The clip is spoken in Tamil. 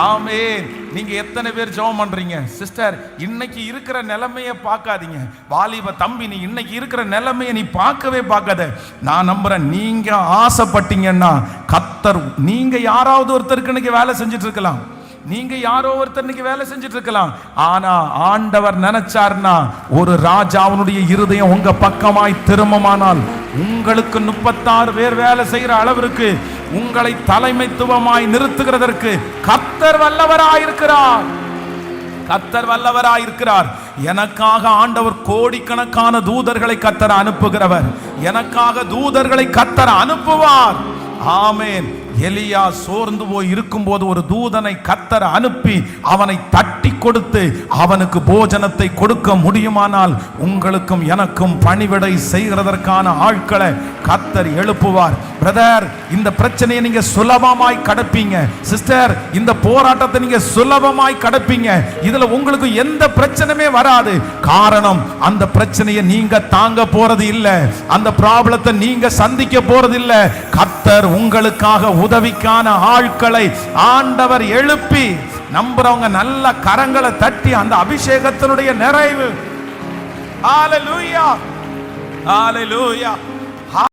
ஆமென். நீங்க எத்தனை பேர் ஜெபம் பண்றீங்க? சிஸ்டர், இன்னைக்கு இருக்கிற நிலைமையை பார்க்காதீங்க. வாலிப தம்பி, நீ இன்னைக்கு இருக்கிற நிலைமையை நீ பார்க்கவே பார்க்காத. நான் நம்புறேன், நீங்க ஆசைப்பட்டீங்கன்னா கர்த்தர், நீங்க யாராவது ஒருத்தருக்கு இன்னைக்கு வேலை செஞ்சுட்டு இருக்கலாம், நீங்க யாரோ ஒருத்தருக்கு வேலை செஞ்சுட்டு இருக்கலாம். ஆனா ஆண்டவர் நினைச்சார்னா, ஒரு ராஜாவுடைய இருதயம் உங்க பக்கமாய் திரும்பமானால், உங்களுக்கு 36 பேர் வேலை செய்யற அளவிற்கு உங்களை தலைமைத்துவமாய் நிறுத்துகிறதற்கு கர்த்தர் வல்லவராயிருக்கிறார். கர்த்தர் வல்லவராயிருக்கிறார். எனக்காக ஆண்டவர் கோடிக்கணக்கான தூதர்களை கர்த்தர் அனுப்புகிறவர். எனக்காக தூதர்களை கர்த்தர் அனுப்புவார். ஆமென். எலியா சோர்ந்து போய் இருக்கும்போது ஒரு தூதனை கர்த்தர் அனுப்பி அவனை தட்டி கொடுத்து அவனுக்கு போஜனத்தை கொடுக்க முடியுமானால், உங்களுக்கும் எனக்கும் பணிவிடை செய்கிறதற்கான ஆட்களை கர்த்தர் எழுப்புவார். பிரதர், இந்த பிரச்சனையை நீங்க சுலபமாய் கடப்பீங்க. சிஸ்டர், இந்த போராட்டத்தை நீங்க சுலபமாய் கடப்பீங்க. இதுல உங்களுக்கு எந்த பிரச்சனையுமே வராது. காரணம், அந்த பிரச்சனையை நீங்க தாங்க போறது இல்ல, அந்த ப்ராப்ளத்தை நீங்க சந்திக்க போறது இல்ல. கர்த்தர் உங்களுக்காக உதவிக்கான ஆட்களை ஆண்டவர் எழுப்பி, நம்புறவங்க நல்ல கரங்களை தட்டி அந்த அபிஷேகத்தினுடைய நிறைவு. ஹalleluya, ஹalleluya.